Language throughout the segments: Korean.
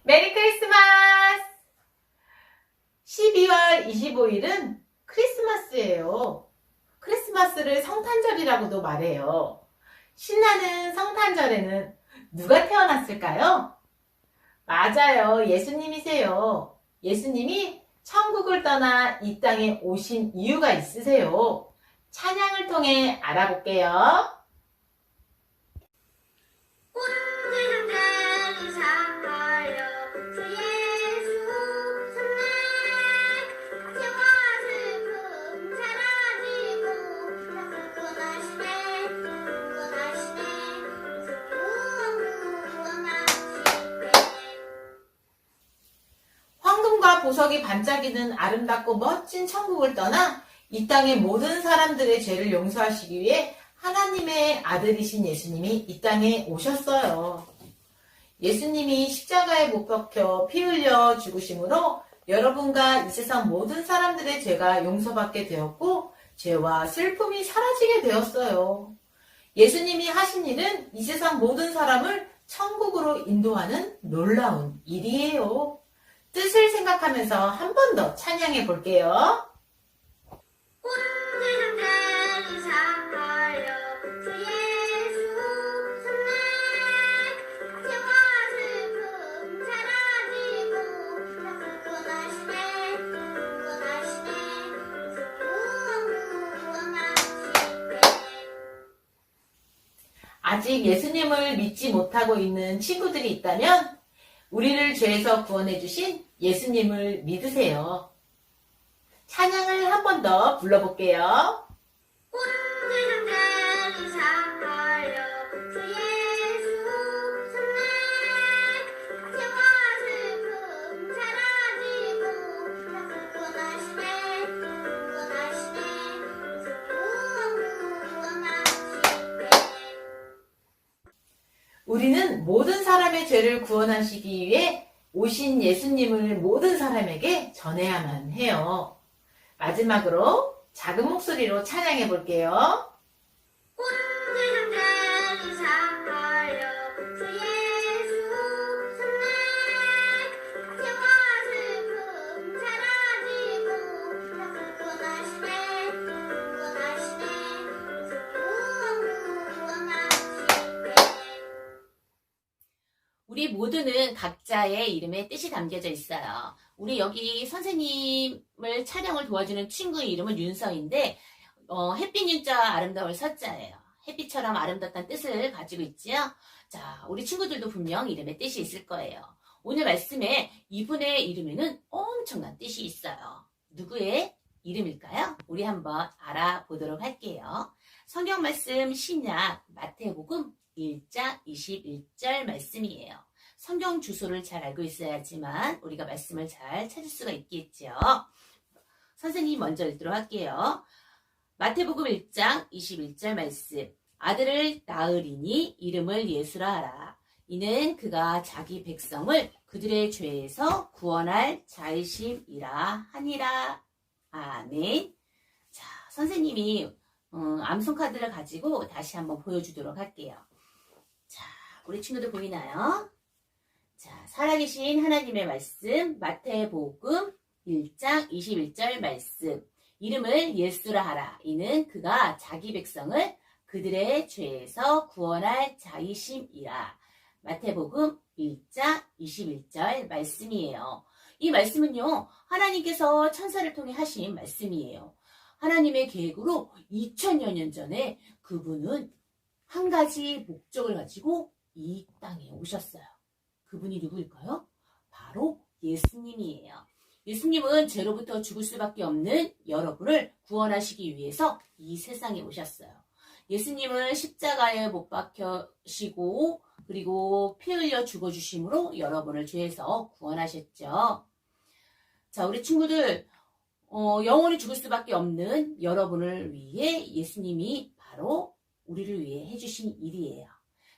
메리 크리스마스! 12월 25일은 크리스마스예요. 크리스마스를 성탄절이라고도 말해요. 신나는 성탄절에는 누가 태어났을까요? 맞아요. 예수님이세요. 예수님이 천국을 떠나 이 땅에 오신 이유가 있으세요. 찬양을 통해 알아볼게요. 황금과 보석이 반짝이는 아름답고 멋진 천국을 떠나 이 땅의 모든 사람들의 죄를 용서하시기 위해 하나님의 아들이신 예수님이 이 땅에 오셨어요. 예수님이 십자가에 못 박혀 피 흘려 죽으심으로 여러분과 이 세상 모든 사람들의 죄가 용서받게 되었고 죄와 슬픔이 사라지게 되었어요. 예수님이 하신 일은 이 세상 모든 사람을 천국으로 인도하는 놀라운 일이에요. 뜻을 생각하면서 한 번 더 찬양해 볼게요. 아직 예수님을 믿지 못하고 있는 친구들이 있다면 우리를 죄에서 구원해 주신 예수님을 믿으세요. 찬양을 한 번 더 불러볼게요. 우리는 모든 사람의 죄를 구원하시기 위해 오신 예수님을 모든 사람에게 전해야만 해요. 마지막으로 작은 목소리로 찬양해 볼게요. 우리 모두는 각자의 이름에 뜻이 담겨져 있어요. 우리 여기 선생님을 촬영을 도와주는 친구의 이름은 윤서인데 햇빛 윤자 아름다울 서자예요. 햇빛처럼 아름답다는 뜻을 가지고 있지요. 자, 우리 친구들도 분명 이름에 뜻이 있을 거예요. 오늘 말씀에 이분의 이름에는 엄청난 뜻이 있어요. 누구의 이름일까요? 우리 한번 알아보도록 할게요. 성경 말씀 신약 마태복음 1장 21절 말씀이에요. 성경 주소를 잘 알고 있어야지만 우리가 말씀을 잘 찾을 수가 있겠죠. 선생님 먼저 읽도록 할게요. 마태복음 1장 21절 말씀. 아들을 낳으리니 이름을 예수라 하라. 이는 그가 자기 백성을 그들의 죄에서 구원할 자이심이라 하니라. 아멘. 자, 선생님이 암송 카드를 가지고 다시 한번 보여주도록 할게요. 자, 우리 친구들 보이나요? 자, 살아계신 하나님의 말씀, 마태복음 1장 21절 말씀. 이름을 예수라 하라. 이는 그가 자기 백성을 그들의 죄에서 구원할 자이심이라. 마태복음 1장 21절 말씀이에요. 이 말씀은요, 하나님께서 천사를 통해 하신 말씀이에요. 하나님의 계획으로 2000여 년 전에 그분은 한 가지 목적을 가지고 이 땅에 오셨어요. 그분이 누구일까요? 바로 예수님이에요. 예수님은 죄로부터 죽을 수밖에 없는 여러분을 구원하시기 위해서 이 세상에 오셨어요. 예수님은 십자가에 못 박혀시고 그리고 피 흘려 죽어주심으로 여러분을 죄에서 구원하셨죠. 자, 우리 친구들 영원히 죽을 수밖에 없는 여러분을 위해 예수님이 바로 우리를 위해 해주신 일이에요.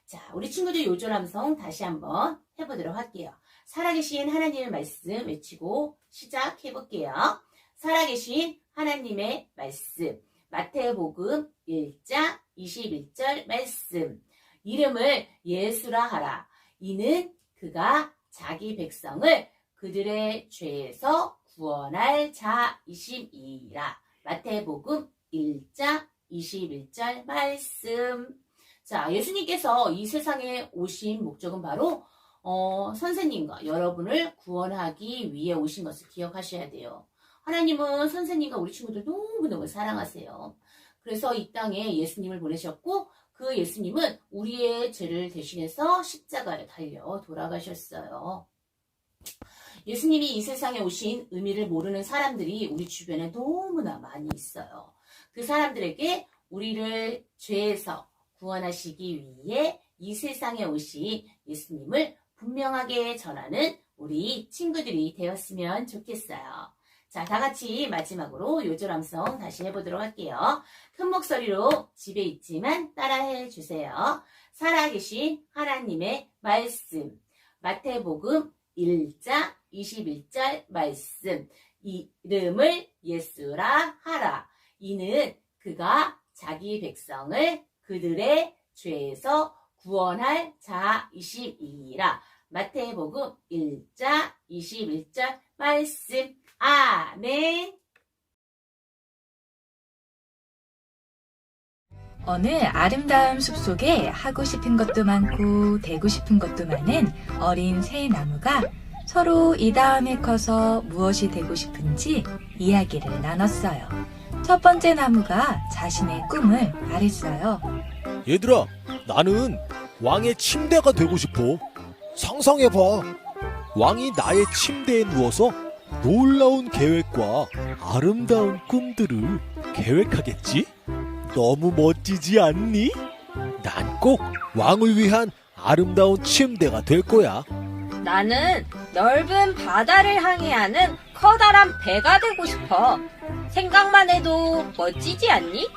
자, 우리 친구들 요절 함성 다시 한번 해보도록 할게요. 살아계신 하나님의 말씀 외치고 시작해볼게요. 살아계신 하나님의 말씀. 마태복음 1장 21절 말씀. 이름을 예수라 하라. 이는 그가 자기 백성을 그들의 죄에서 구원할 자이심이라. 마태복음 1장 21절 말씀. 자, 예수님께서 이 세상에 오신 목적은 바로 선생님과 여러분을 구원하기 위해 오신 것을 기억하셔야 돼요. 하나님은 선생님과 우리 친구들 너무너무 사랑하세요. 그래서 이 땅에 예수님을 보내셨고 그 예수님은 우리의 죄를 대신해서 십자가에 달려 돌아가셨어요. 예수님이 이 세상에 오신 의미를 모르는 사람들이 우리 주변에 너무나 많이 있어요. 그 사람들에게 우리를 죄에서 구원하시기 위해 이 세상에 오신 예수님을 분명하게 전하는 우리 친구들이 되었으면 좋겠어요. 자, 다 같이 마지막으로 요절함성 다시 해보도록 할게요. 큰 목소리로 집에 있지만 따라해 주세요. 살아계신 하나님의 말씀. 마태복음 1장 21절 말씀. 이름을 예수라 하라. 이는 그가 자기 백성을 그들의 죄에서 구원할 자이심이라. 마태복음 1장 21절 말씀. 아멘. 어느 아름다운 숲속에 하고 싶은 것도 많고 되고 싶은 것도 많은 어린 새 나무가 서로 이 다음에 커서 무엇이 되고 싶은지 이야기를 나눴어요. 첫 번째 나무가 자신의 꿈을 말했어요. 얘들아, 나는 왕의 침대가 되고 싶어. 상상해봐. 왕이 나의 침대에 누워서 놀라운 계획과 아름다운 꿈들을 계획하겠지? 너무 멋지지 않니? 난 꼭 왕을 위한 아름다운 침대가 될 거야. 나는 넓은 바다를 항해하는 커다란 배가 되고 싶어. 생각만 해도 멋지지 않니?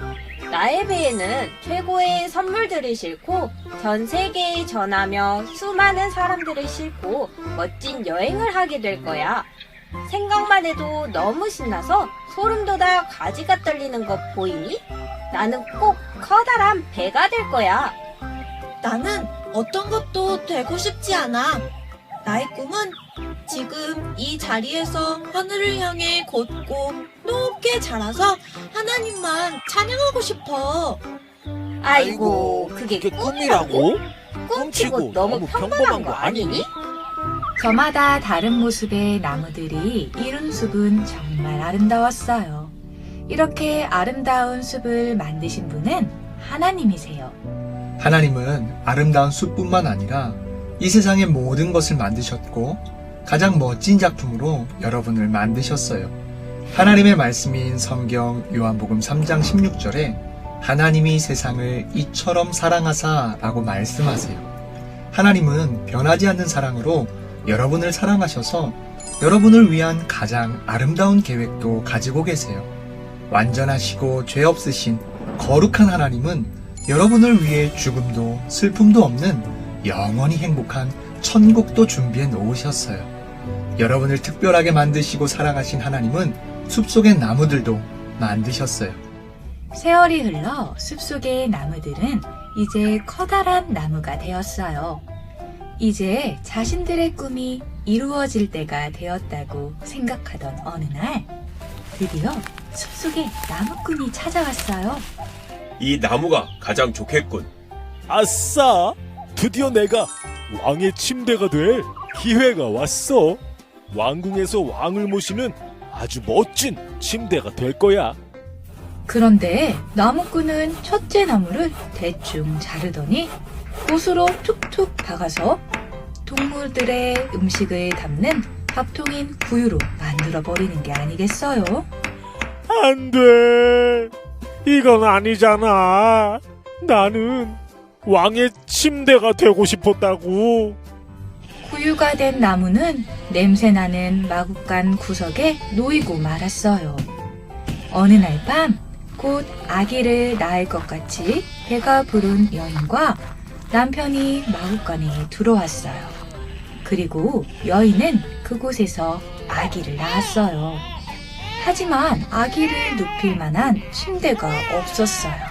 나의 배에는 최고의 선물들을 싣고 전 세계에 전하며 수많은 사람들을 싣고 멋진 여행을 하게 될 거야. 생각만 해도 너무 신나서 소름 돋아 가지가 떨리는 것 보이니? 나는 꼭 커다란 배가 될 거야. 나는 어떤 것도 되고 싶지 않아. 나의 꿈은 지금 이 자리에서 하늘을 향해 걷고 높게 자라서 하나님만 찬양하고 싶어. 아이고, 그게 꿈이라고? 꿈치고 너무 평범한 거 아니니? 저마다 다른 모습의 나무들이 이룬 숲은 정말 아름다웠어요. 이렇게 아름다운 숲을 만드신 분은 하나님이세요. 하나님은 아름다운 숲뿐만 아니라 이 세상의 모든 것을 만드셨고 가장 멋진 작품으로 여러분을 만드셨어요. 하나님의 말씀인 성경 요한복음 3장 16절에 하나님이 세상을 이처럼 사랑하사 라고 말씀하세요. 하나님은 변하지 않는 사랑으로 여러분을 사랑하셔서 여러분을 위한 가장 아름다운 계획도 가지고 계세요. 완전하시고 죄 없으신 거룩한 하나님은 여러분을 위해 죽음도 슬픔도 없는 영원히 행복한 천국도 준비해 놓으셨어요. 여러분을 특별하게 만드시고 사랑하신 하나님은 숲속의 나무들도 만드셨어요. 세월이 흘러 숲속의 나무들은 이제 커다란 나무가 되었어요. 이제 자신들의 꿈이 이루어질 때가 되었다고 생각하던 어느 날 드디어 숲속에 나무꾼이 찾아왔어요. 이 나무가 가장 좋겠군. 아싸! 드디어 내가 왕의 침대가 될 기회가 왔어. 왕궁에서 왕을 모시는 아주 멋진 침대가 될 거야. 그런데 나무꾼은 첫째 나무를 대충 자르더니 못으로 툭툭 박아서 동물들의 음식을 담는 밥통인 구유로 만들어버리는 게 아니겠어요? 안 돼. 이건 아니잖아. 나는 왕의 침대가 되고 싶었다고. 구유가 된 나무는 냄새나는 마구간 구석에 놓이고 말았어요. 어느 날 밤, 곧 아기를 낳을 것 같이 배가 부른 여인과 남편이 마구간에 들어왔어요. 그리고 여인은 그곳에서 아기를 낳았어요. 하지만 아기를 눕힐 만한 침대가 없었어요.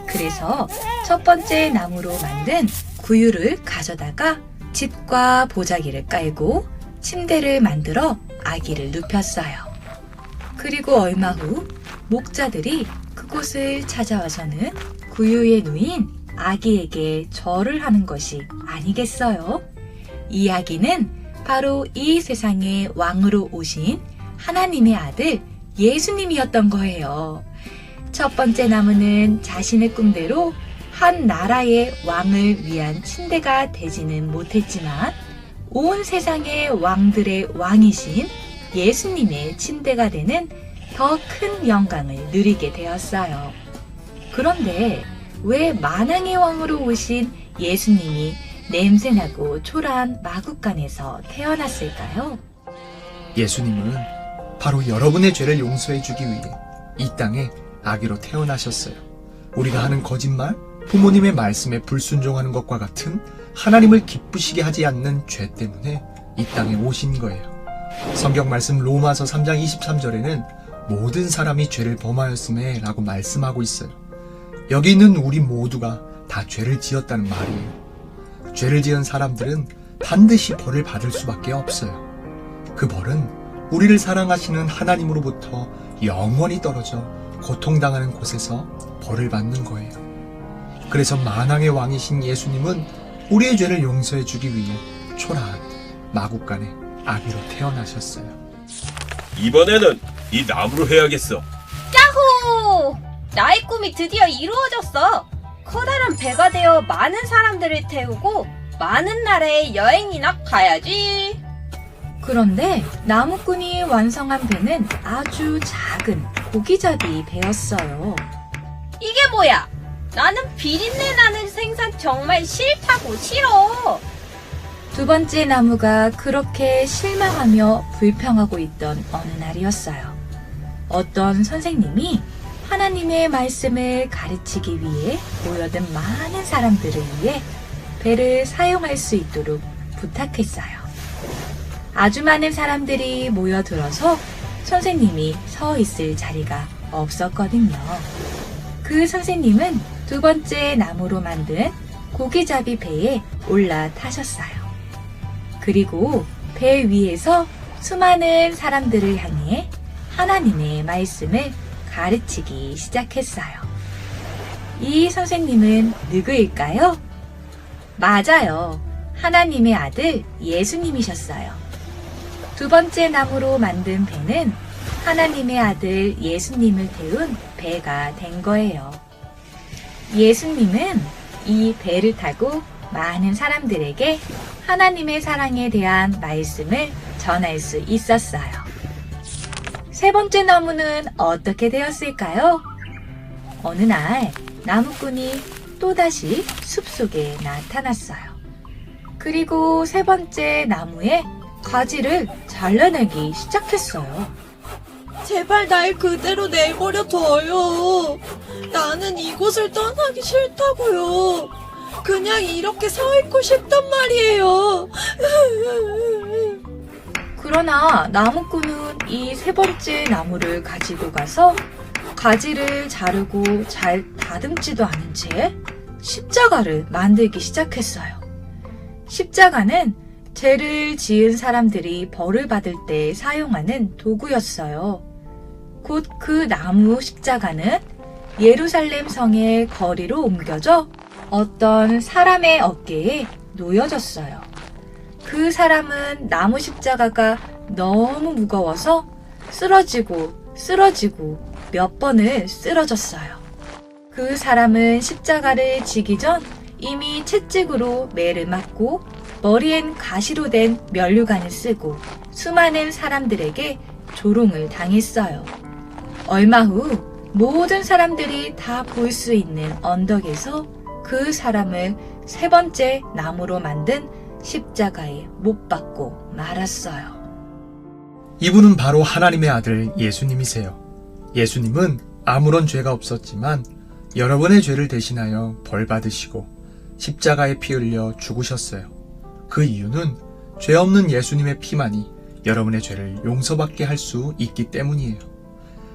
그래서 첫 번째 나무로 만든 구유를 가져다가 칡과 보자기를 깔고 침대를 만들어 아기를 눕혔어요. 그리고 얼마 후 목자들이 그곳을 찾아와서는 구유에 누인 아기에게 절을 하는 것이 아니겠어요? 이 아기는 바로 이 세상의 왕으로 오신 하나님의 아들 예수님이었던 거예요. 첫 번째 나무는 자신의 꿈대로 한 나라의 왕을 위한 침대가 되지는 못했지만 온 세상의 왕들의 왕이신 예수님의 침대가 되는 더 큰 영광을 누리게 되었어요. 그런데 왜 만왕의 왕으로 오신 예수님이 냄새나고 초라한 마구간에서 태어났을까요? 예수님은 바로 여러분의 죄를 용서해 주기 위해 이 땅에 아기로 태어나셨어요. 우리가 하는 거짓말, 부모님의 말씀에 불순종하는 것과 같은 하나님을 기쁘시게 하지 않는 죄 때문에 이 땅에 오신 거예요. 성경 말씀 로마서 3장 23절에는 모든 사람이 죄를 범하였음에 라고 말씀하고 있어요. 여기 있는 우리 모두가 다 죄를 지었다는 말이에요. 죄를 지은 사람들은 반드시 벌을 받을 수밖에 없어요. 그 벌은 우리를 사랑하시는 하나님으로부터 영원히 떨어져 고통당하는 곳에서 벌을 받는 거예요. 그래서 만왕의 왕이신 예수님은 우리의 죄를 용서해 주기 위해 초라한 마구간에 아기로 태어나셨어요. 이번에는 이 나무로 해야겠어. 야호! 나의 꿈이 드디어 이루어졌어. 커다란 배가 되어 많은 사람들을 태우고 많은 나라에 여행이나 가야지. 그런데 나무꾼이 완성한 배는 아주 작은 고기잡이 배였어요. 이게 뭐야? 나는 비린내 나는 생선 정말 싫다고 싫어. 두 번째 나무가 그렇게 실망하며 불평하고 있던 어느 날이었어요. 어떤 선생님이 하나님의 말씀을 가르치기 위해 모여든 많은 사람들을 위해 배를 사용할 수 있도록 부탁했어요. 아주 많은 사람들이 모여들어서 선생님이 서 있을 자리가 없었거든요. 그 선생님은 두 번째 나무로 만든 고기잡이 배에 올라타셨어요. 그리고 배 위에서 수많은 사람들을 향해 하나님의 말씀을 가르치기 시작했어요. 이 선생님은 누구일까요? 맞아요. 하나님의 아들 예수님이셨어요. 두 번째 나무로 만든 배는 하나님의 아들 예수님을 태운 배가 된 거예요. 예수님은 이 배를 타고 많은 사람들에게 하나님의 사랑에 대한 말씀을 전할 수 있었어요. 세 번째 나무는 어떻게 되었을까요? 어느 날 나무꾼이 또다시 숲속에 나타났어요. 그리고 세 번째 나무에 가지를 잘라내기 시작했어요. 제발 날 그대로 내버려둬요. 나는 이곳을 떠나기 싫다고요. 그냥 이렇게 서 있고 싶단 말이에요. 그러나 나무꾼은 이 세 번째 나무를 가지고 가서 가지를 자르고 잘 다듬지도 않은 채 십자가를 만들기 시작했어요. 십자가는 죄를 지은 사람들이 벌을 받을 때 사용하는 도구였어요. 곧 그 나무 십자가는 예루살렘 성의 거리로 옮겨져 어떤 사람의 어깨에 놓여졌어요. 그 사람은 나무 십자가가 너무 무거워서 쓰러지고 몇 번을 쓰러졌어요. 그 사람은 십자가를 지기 전 이미 채찍으로 매를 맞고 머리엔 가시로 된 면류관을 쓰고 수많은 사람들에게 조롱을 당했어요. 얼마 후 모든 사람들이 다 볼 수 있는 언덕에서 그 사람을 세 번째 나무로 만든 십자가에 못 박고 말았어요. 이분은 바로 하나님의 아들 예수님이세요. 예수님은 아무런 죄가 없었지만 여러분의 죄를 대신하여 벌 받으시고 십자가에 피 흘려 죽으셨어요. 그 이유는 죄 없는 예수님의 피만이 여러분의 죄를 용서받게 할 수 있기 때문이에요.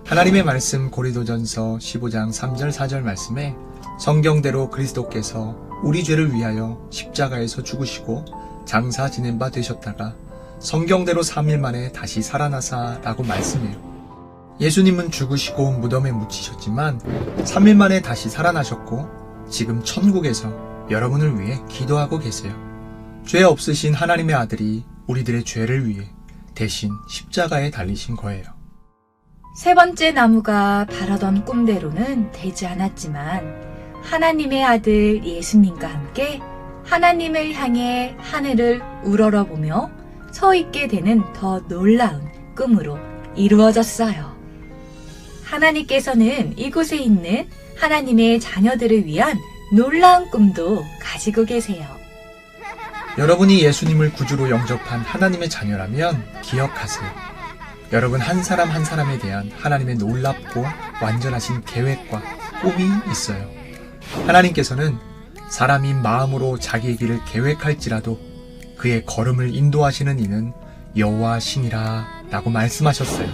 하나님의 말씀 고린도전서 15장 3절 4절 말씀에 성경대로 그리스도께서 우리 죄를 위하여 십자가에서 죽으시고 장사 지낸 바 되셨다가 성경대로 3일 만에 다시 살아나사라고 말씀해요. 예수님은 죽으시고 무덤에 묻히셨지만 3일 만에 다시 살아나셨고 지금 천국에서 여러분을 위해 기도하고 계세요. 죄 없으신 하나님의 아들이 우리들의 죄를 위해 대신 십자가에 달리신 거예요. 세 번째 나무가 바라던 꿈대로는 되지 않았지만 하나님의 아들 예수님과 함께 하나님을 향해 하늘을 우러러보며 서 있게 되는 더 놀라운 꿈으로 이루어졌어요. 하나님께서는 이곳에 있는 하나님의 자녀들을 위한 놀라운 꿈도 가지고 계세요. 여러분이 예수님을 구주로 영접한 하나님의 자녀라면 기억하세요. 여러분 한 사람 한 사람에 대한 하나님의 놀랍고 완전하신 계획과 꿈이 있어요. 하나님께서는 사람이 마음으로 자기의 길을 계획할지라도 그의 걸음을 인도하시는 이는 여호와시니라 라고 말씀하셨어요.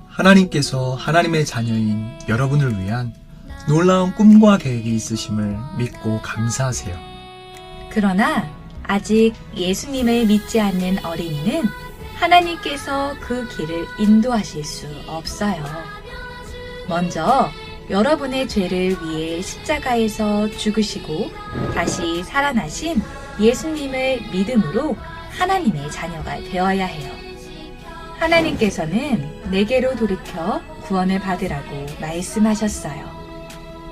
하나님께서 하나님의 자녀인 여러분을 위한 놀라운 꿈과 계획이 있으심을 믿고 감사하세요. 그러나 아직 예수님을 믿지 않는 어린이는 하나님께서 그 길을 인도하실 수 없어요. 먼저 여러분의 죄를 위해 십자가에서 죽으시고 다시 살아나신 예수님을 믿음으로 하나님의 자녀가 되어야 해요. 하나님께서는 내게로 돌이켜 구원을 받으라고 말씀하셨어요.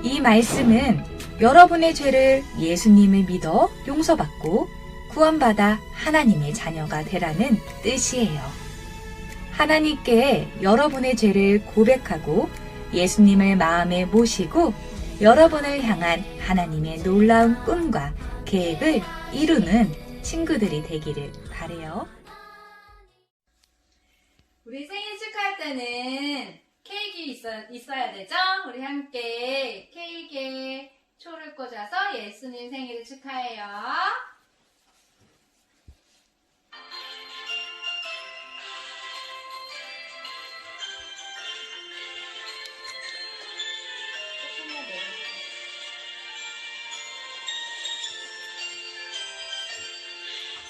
이 말씀은 여러분의 죄를 예수님을 믿어 용서받고 구원받아 하나님의 자녀가 되라는 뜻이에요. 하나님께 여러분의 죄를 고백하고 예수님을 마음에 모시고 여러분을 향한 하나님의 놀라운 꿈과 계획을 이루는 친구들이 되기를 바래요. 우리 생일 축하할 때는 케이크 있어야 되죠? 우리 함께 케이크에 초를 꽂아서 예수님 생일을 축하해요.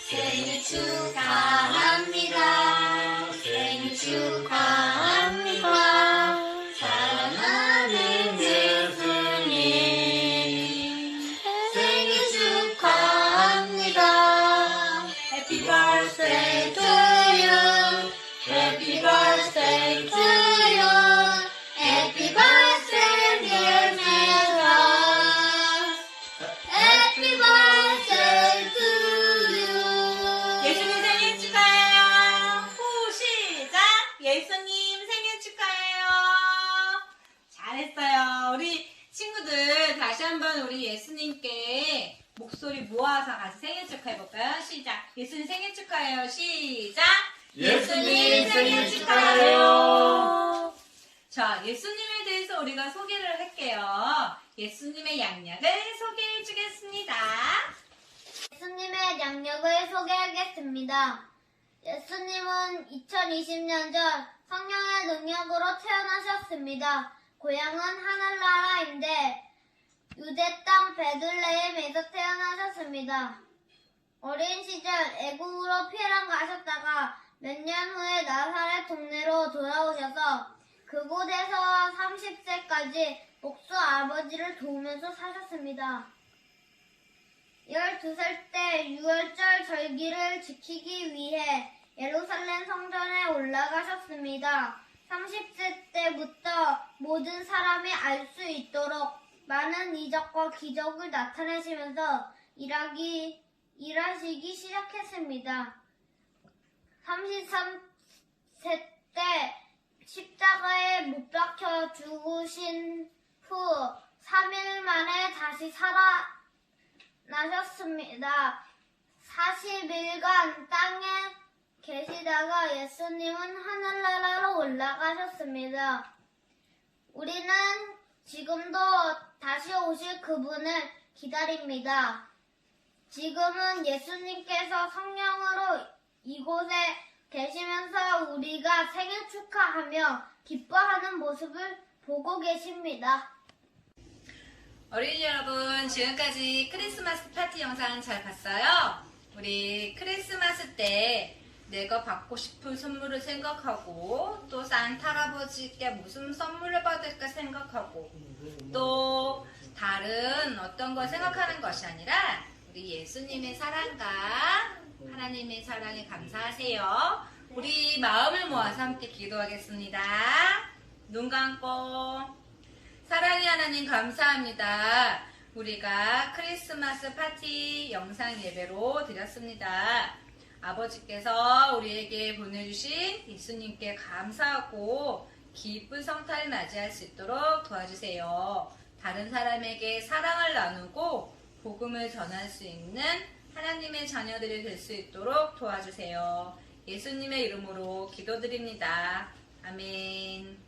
생일 축하합니다. 생일 축하합니다. 사랑하는 예수님 생일 축하합니다. Happy birthday to you. Happy birthday to you. Happy birthday dear Jesus. Happy birthday to you. 예수님 생일 축하해요. 후 시작. 예수님 생일 축하해요. 잘했어요. 우리 친구들 다시 한번 우리 예수님께 목소리 모아서 같이 생일 축하해볼까요? 시작. 예수님 생일 축하해요. 시작. 예수님 생일 축하해요. 자, 예수님에 대해서 우리가 소개를 할게요. 예수님의 양력을 소개해 주겠습니다. 예수님의 양력을 소개하겠습니다. 예수님은 2020년 전 성령의 능력으로 태어나셨습니다. 고향은 하늘나라인데 유대 땅 베들레헴에서 태어나셨습니다. 어린 시절 애국으로 피랑 가셨다가 몇 년 후에 나사렛 동네로 돌아오셔서 그곳에서 30세까지 목수 아버지를 도우면서 사셨습니다. 12살 때 유월절 절기를 지키기 위해 예루살렘 성전에 올라가셨습니다. 30세 때부터 모든 사람이 알 수 있도록 많은 이적과 기적을 나타내시면서 일하시기 시작했습니다. 33세 때 십자가에 못 박혀 죽으신 후 3일 만에 다시 살아나셨습니다. 40일간 땅에 계시다가 예수님은 하늘나라로 올라가셨습니다. 우리는 지금도 다시 오실 그분을 기다립니다. 지금은 예수님께서 성령으로 이곳에 계시면서 우리가 생일 축하하며 기뻐하는 모습을 보고 계십니다. 어린이 여러분, 지금까지 크리스마스 파티 영상 잘 봤어요? 우리 크리스마스 때 내가 받고 싶은 선물을 생각하고 또 산타 할아버지께 무슨 선물을 받을까 생각하고 또 다른 어떤 걸 생각하는 것이 아니라 우리 예수님의 사랑과 하나님의 사랑에 감사하세요. 우리 마음을 모아서 함께 기도하겠습니다. 눈 감고. 사랑의 하나님 감사합니다. 우리가 크리스마스 파티 영상 예배로 드렸습니다. 아버지께서 우리에게 보내주신 예수님께 감사하고 기쁜 성탄을 맞이할 수 있도록 도와주세요. 다른 사람에게 사랑을 나누고 복음을 전할 수 있는 하나님의 자녀들이 될 수 있도록 도와주세요. 예수님의 이름으로 기도드립니다. 아멘.